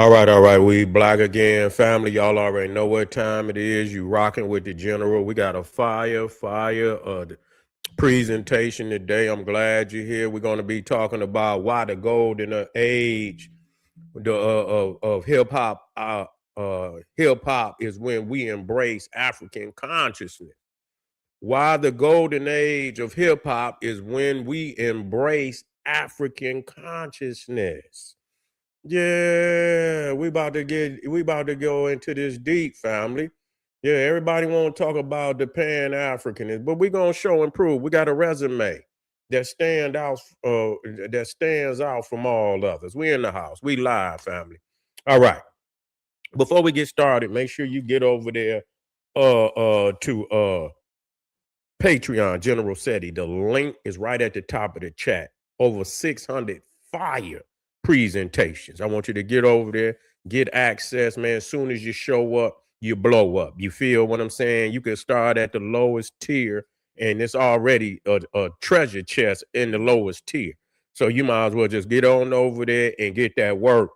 All right. We black again, family. Y'all already know what time it is. You rocking with the general. We got a fire presentation today. I'm glad you're here. We're going to be talking about why the golden age of hip hop is when we embrace African consciousness. Why the golden age of hip hop is when we embrace African consciousness. Yeah, we about to go into this deep, family. Yeah, everybody want to talk about the Pan-Africanism, but we're gonna show and prove. We got a resume that stands out from all others. We in the house. We live, family. All right. Before we get started, make sure you get over there to Patreon, generalseti. The link is right at the top of the chat. Over 600 fire presentations. I want you to get over there, get access, man. As soon as you show up, you blow up. You feel what I'm saying? You can start at the lowest tier, and it's already a treasure chest in the lowest tier. So you might as well just get on over there and get that work.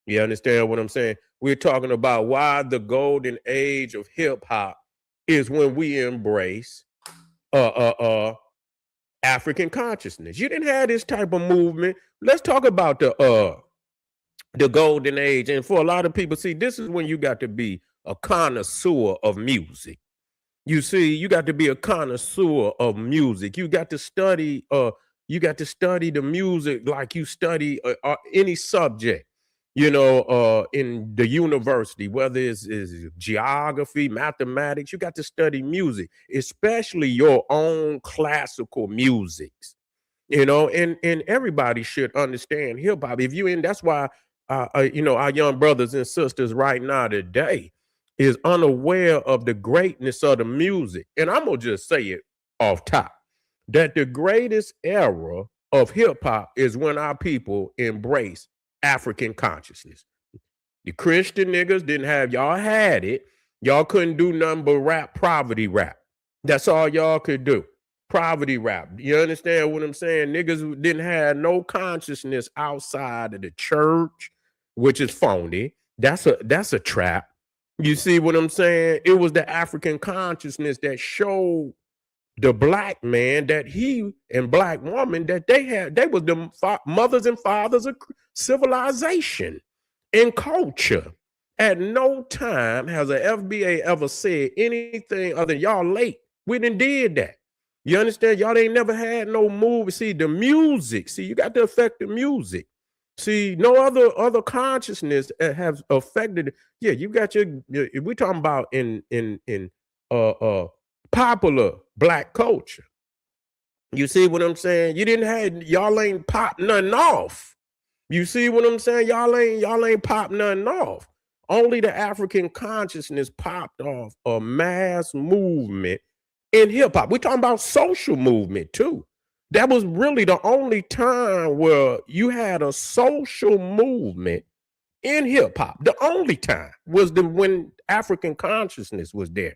You understand what I'm saying? We're talking about why the golden age of hip hop is when we embrace uh uh uh African consciousness. You didn't have this type of movement. Let's talk about the golden age. And for a lot of people, see, this is when you got to be a connoisseur of music. You see, you got to be a connoisseur of music. You got to study the music like you study any subject, in the university, whether it's geography, mathematics. You got to study music, especially your own classical musics, and everybody should understand hip hop. If you in, that's why, our young brothers and sisters right now today is unaware of the greatness of the music. And I'm gonna just say it off top that the greatest era of hip hop is when our people embrace African consciousness. The Christian niggas didn't have, y'all had it. Y'all couldn't do nothing but rap, poverty rap. That's all y'all could do. Poverty rap. You understand what I'm saying? Niggas didn't have no consciousness outside of the church, which is phony. That's a trap. You see what I'm saying? It was the African consciousness that showed the black man that he and black woman that they was the mothers and fathers of civilization and culture. At no time has a FBA ever said anything other than y'all late. We done did that. You understand? Y'all ain't never had no movie. See, the music. See, you got to affect the music. See, no other consciousness has affected. Yeah, you got your. We talking about in popular black culture. You see what I'm saying? You didn't have, y'all ain't pop nothing off. You see what I'm saying? Y'all ain't pop nothing off. Only the African consciousness popped off a mass movement in hip hop. We're talking about social movement too. That was really the only time where you had a social movement in hip hop. The only time was when African consciousness was there.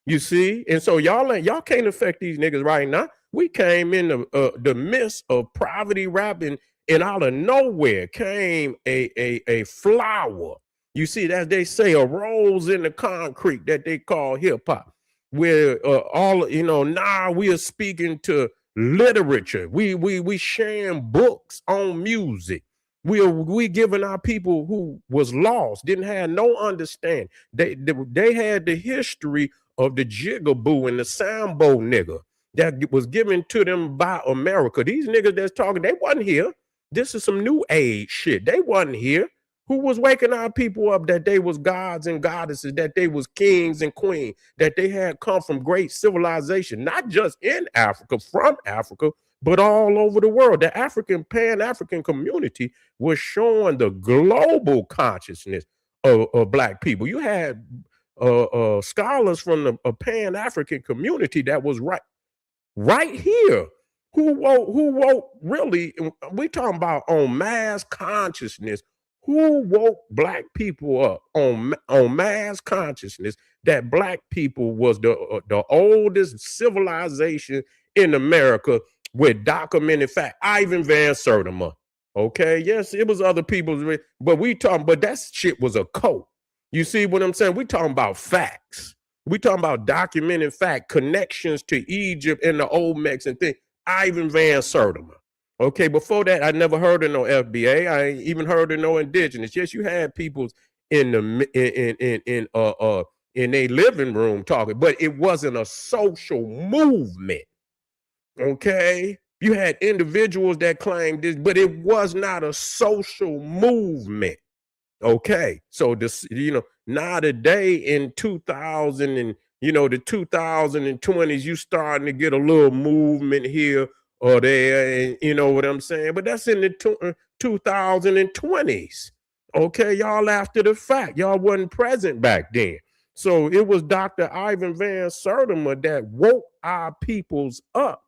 You see, and so y'all can't affect these niggas right now. We came in the midst of poverty rapping, and out of nowhere came a flower. You see, as they say, a rose in the concrete that they call hip hop. Where now we are speaking to literature. We sharing books on music. We giving our people who was lost, didn't have no understanding. They had the history of the jigaboo and the sambo nigga that was given to them by America. These niggas that's talking, they wasn't here. This is some new age shit. They wasn't here. Who was waking our people up that they was gods and goddesses, that they was kings and queens, that they had come from great civilization, not just in Africa, from Africa, but all over the world. The African Pan-African community was showing the global consciousness of black people. You had scholars from the Pan-African community that was right here who woke really, we talking about on mass consciousness, who woke black people up on mass consciousness that black people was the oldest civilization in America with documented fact. Ivan Van Sertima. Okay, yes, it was other people's, but but that shit was a cult. You see what I'm saying? We talking about facts. We talking about documented fact, connections to Egypt and the Olmecs and things. Ivan Van Sertima. Okay, before that, I never heard of no FBA. I ain't even heard of no indigenous. Yes, you had peoples in the in a living room talking, but it wasn't a social movement. Okay. You had individuals that claimed this, but it was not a social movement. Okay. So this, now today in 2000 and the 2020s, you starting to get a little movement here or there, and you know what I'm saying? But that's in the 2020s. Okay, y'all after the fact. Y'all wasn't present back then. So it was Dr. Ivan Van Sertima that woke our peoples up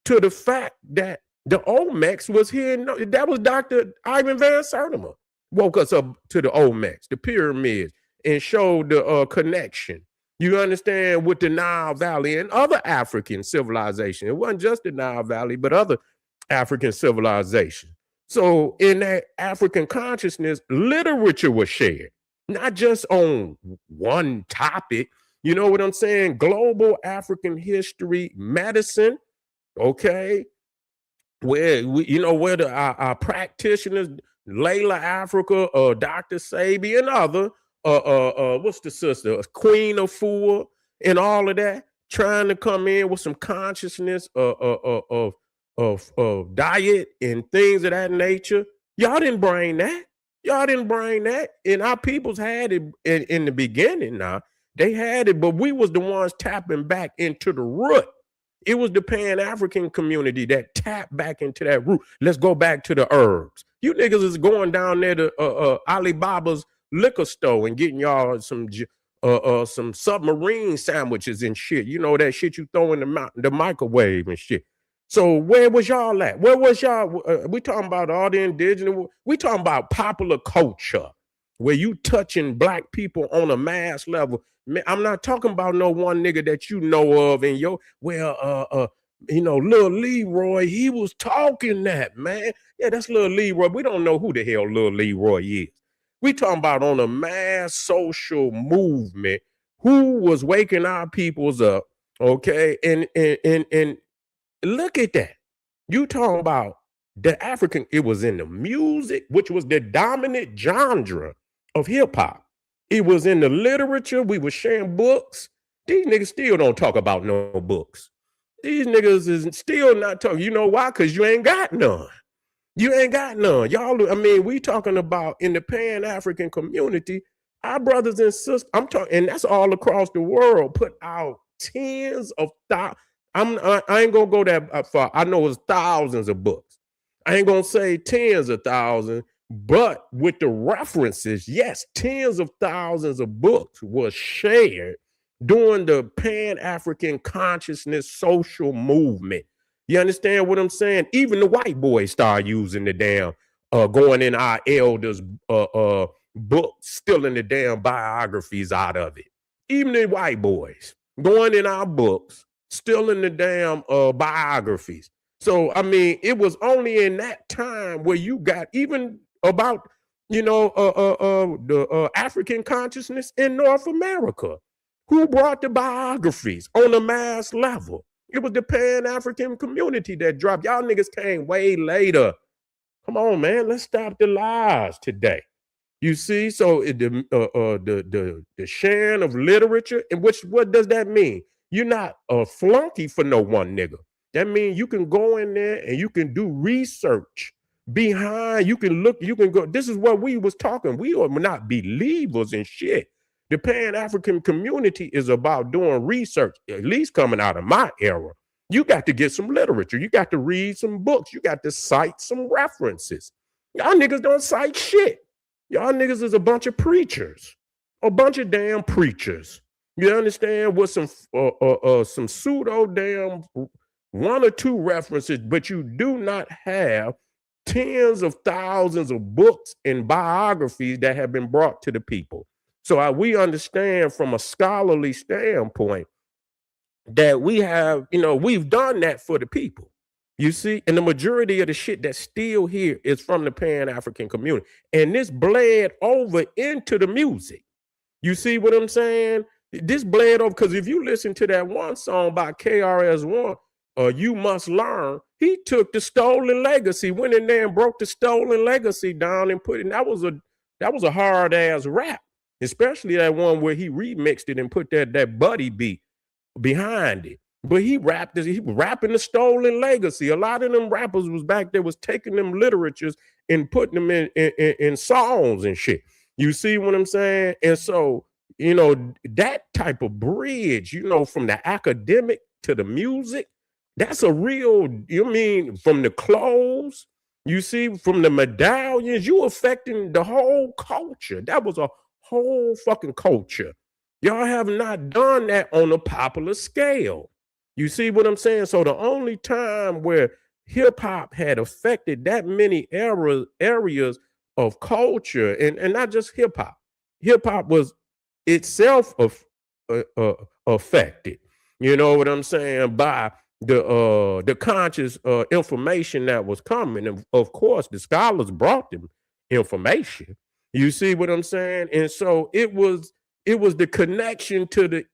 to the fact that the Olmecs was here. That was Dr. Ivan Van Sertima woke us up to the Olmecs, the pyramids, and showed the connection. You understand, with the Nile Valley and other African civilizations. It wasn't just the Nile Valley, but other African civilizations. So in that African consciousness, literature was shared, not just on one topic. You know what I'm saying? Global African history, medicine, okay, where where our practitioners, Layla Africa, Dr. Sabi, and other what's the sister, Queen of Four, and all of that, trying to come in with some consciousness of diet and things of that nature. Y'all didn't bring that. Y'all didn't bring that. And our peoples had it in the beginning. Now they had it, but we was the ones tapping back into the root. It was the Pan-African community that tapped back into that root. Let's go back to the herbs. You niggas is going down there to Alibaba's liquor store and getting y'all some submarine sandwiches and shit. You know, that shit you throw in the microwave and shit. So where was y'all at? Where was y'all? We talking about all the indigenous. We talking about popular culture, where you touching black people on a mass level. Man, I'm not talking about no one nigga that you know of and Lil Leroy, he was talking that, man. Yeah, that's Lil Leroy. We don't know who the hell Lil Leroy is. We talking about on a mass social movement who was waking our peoples up, okay? And look at that. You talking about the African, it was in the music, which was the dominant genre of hip hop. It was in the literature. We were sharing books. These niggas still don't talk about no books. These niggas is still not talking. You know why? Because you ain't got none. You ain't got none. Y'all, I mean, we talking about in the Pan-African community, our brothers and sisters, I'm talking, and that's all across the world, put out tens of thousands. I ain't gonna go that far. I know it's thousands of books. I ain't gonna say tens of thousands, but with the references, yes, tens of thousands of books was shared during the Pan-African consciousness social movement. You understand what I'm saying? Even the white boys start using the damn going in our elders' book, stealing the damn biographies out of it. Even the white boys going in our books, stealing the damn biographies. So I mean, it was only in that time where you got even about the African consciousness in North America. Who brought the biographies on a mass level? It was the Pan-African community that dropped. Y'all niggas came way later. Come on, man. Let's stop the lies today. You see, so the sharing of literature, and what does that mean? You're not a flunky for no one nigga. That means you can go in there and you can do research behind. You can look. You can go. This is what we was talking. We are not believers in shit. The Pan-African community is about doing research, at least coming out of my era. You got to get some literature. You got to read some books. You got to cite some references. Y'all niggas don't cite shit. Y'all niggas is a bunch of preachers, a bunch of damn preachers. You understand? With some pseudo damn one or two references, but you do not have tens of thousands of books and biographies that have been brought to the people. So we understand from a scholarly standpoint that we have, we've done that for the people. You see, and the majority of the shit that's still here is from the Pan-African community. And this bled over into the music. You see what I'm saying? This bled over because if you listen to that one song by KRS-One, You Must Learn, he took the Stolen Legacy, went in there and broke the Stolen Legacy down and put it. That was a hard ass rap, especially that one where he remixed it and put that buddy beat behind it. But he rapped this, he was rapping the Stolen Legacy. A lot of them rappers was back there was taking them literatures and putting them in songs and shit. You see what I'm saying? And so, that type of bridge, from the academic to the music, that's a real, from the clothes, you see, from the medallions, you affecting the whole culture. That was a whole fucking culture. Y'all have not done that on a popular scale. You see what I'm saying? So the only time where hip hop had affected that many areas of culture, and not just hip hop was itself affected. You know what I'm saying? By the conscious information that was coming, and of course the scholars brought them information. You see what I'm saying? And so it was the connection to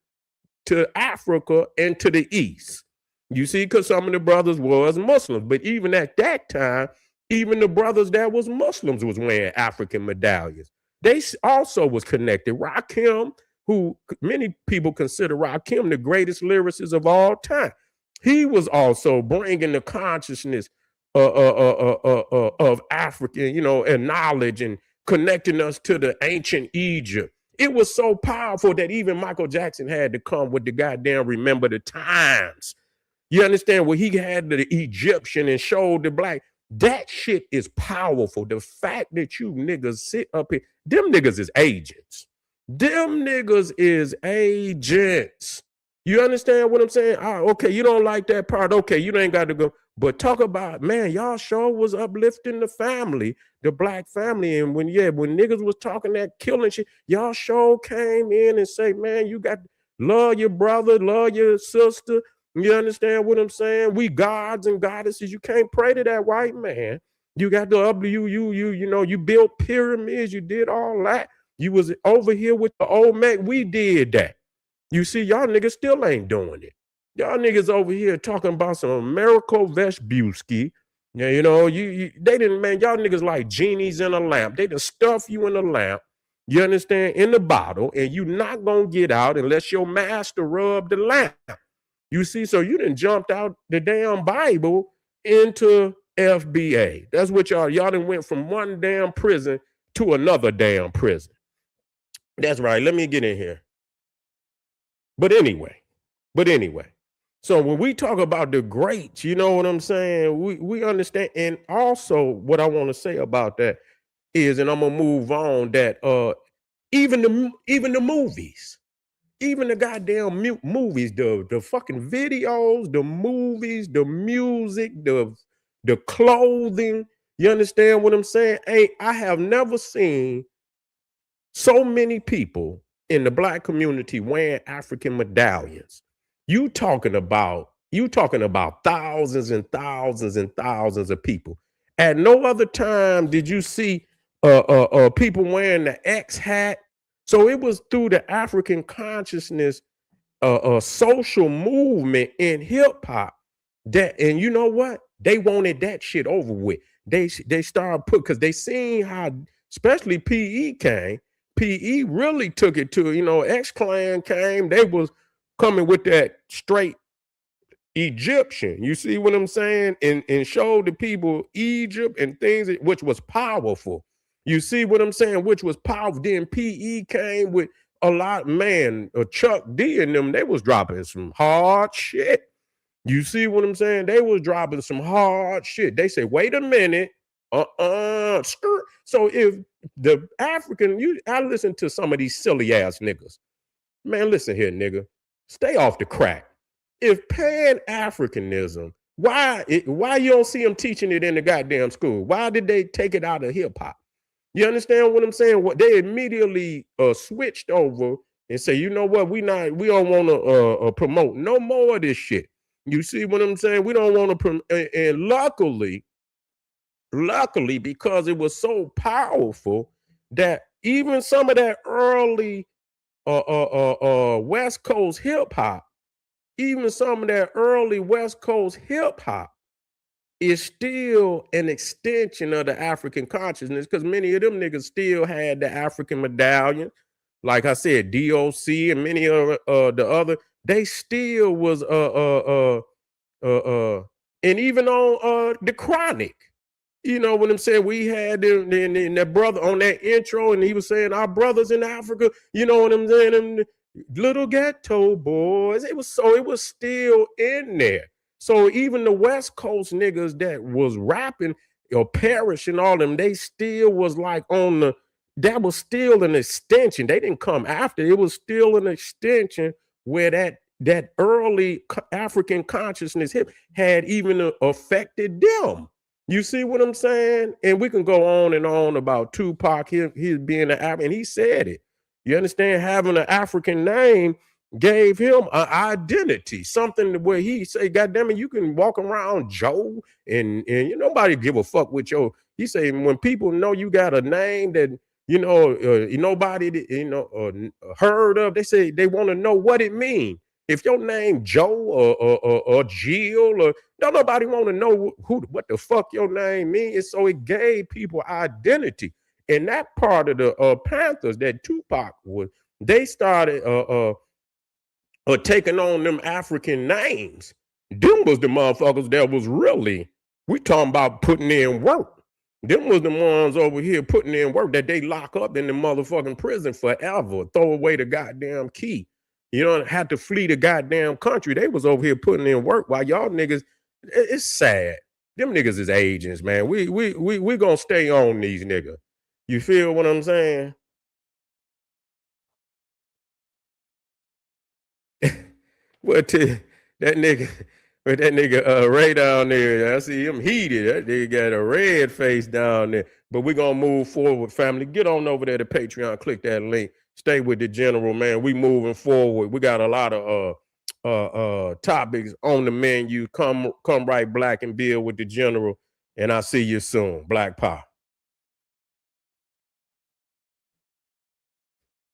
Africa and to the East. You see, because some of the brothers was Muslims, but even at that time, even the brothers that was Muslims was wearing African medallions. They also was connected. Rakim, who many people consider Rakim the greatest lyricist of all time, he was also bringing the consciousness of African, and knowledge and connecting us to the ancient Egypt. It was so powerful that even Michael Jackson had to come with the goddamn Remember the Times. You understand? Where he had the Egyptian and showed the black. That shit is powerful. The fact that you niggas sit up here, them niggas is agents. Them niggas is agents. You understand what I'm saying? Okay, you don't like that part. Okay, you ain't got to go. But talk about, man, y'all sure was uplifting the family, the black family. And when niggas was talking that killing shit, y'all sure came in and say, man, you got love your brother, love your sister. You understand what I'm saying? We gods and goddesses. You can't pray to that white man. You got to you built pyramids. You did all that. You was over here with the old man. We did that. You see, y'all niggas still ain't doing it. Y'all niggas over here talking about some Americo Vespucci. Yeah, they didn't, man, y'all niggas like genies in a lamp. They done stuff you in a lamp, you understand, in the bottle, and you not gonna get out unless your master rubbed the lamp. You see, so you done jumped out the damn Bible into FBA. That's what y'all done went from one damn prison to another damn prison. That's right, let me get in here. But anyway, so when we talk about the greats, you know what I'm saying? We understand. And also what I want to say about that is, and I'm gonna move on, that even the movies, even the goddamn movies, the fucking videos, the movies, the music, the clothing, you understand what I'm saying? I have never seen so many people in the black community wearing African medallions. You talking about thousands and thousands and thousands of people. At no other time did you see people wearing the X hat. So it was through the African consciousness, social movement in hip hop that, and you know what? They wanted that shit over with. They started because they seen how, especially PE came. PE really took it to, X-Clan came, they was coming with that straight Egyptian. You see what I'm saying? And showed the people Egypt and things, which was powerful. You see what I'm saying? Which was powerful. Then PE came with a lot, man, Chuck D and them, they was dropping some hard shit. You see what I'm saying? They was dropping some hard shit. They say, wait a minute. Skirt. So if the African, I listen to some of these silly ass niggas. Man, listen here, nigga. Stay off the crack. If Pan-Africanism, why you don't see them teaching it in the goddamn school? Why did they take it out of hip hop? You understand what I'm saying? What they immediately switched over and say, you know what, we don't want to promote no more of this shit. You see what I'm saying? We don't want to, and luckily, because it was so powerful that even some of that early West Coast hip hop, even some of that early West Coast hip hop is still an extension of the African consciousness because many of them niggas still had the African medallion. Like I said, DOC and many of the other, they still was and even on the Chronic. You know what I'm saying? We had that brother on that intro, and he was saying our brothers in Africa. You know what I'm saying? Them little ghetto boys. It was still in there. So even the West Coast niggas that was rapping or Parrish and all them, they still was like on the. That was still an extension. They didn't come after. It was still an extension where that early African consciousness hip had even affected them. You see what I'm saying? And we can go on and on about Tupac, his being an African, and he said it. You understand? Having an African name gave him an identity, something where he say, God damn it, you can walk around Joe and nobody give a fuck with your. He say when people know you got a name that nobody heard of, they say they want to know what it means. If your name Joe or Jill or don't nobody want to know what the fuck your name means. So it gave people identity. And that part of the Panthers that Tupac was, they started taking on them African names. Them was the motherfuckers that was really, we talking about putting in work. Them was the ones over here putting in work that they lock up in the motherfucking prison forever, throw away the goddamn key. You don't have to flee the goddamn country. They was over here putting in work while y'all niggas, it's sad. Them niggas is agents, man. We gonna stay on these niggas. You feel what I'm saying? What that nigga, with that nigga Ray down there, I see him heated. That nigga got a red face down there. But we're gonna move forward, family. Get on over there to Patreon, click that link. Stay with the general, man. We moving forward. We got a lot of topics on the menu. Come right black and build with the general. And I'll see you soon. Black Power.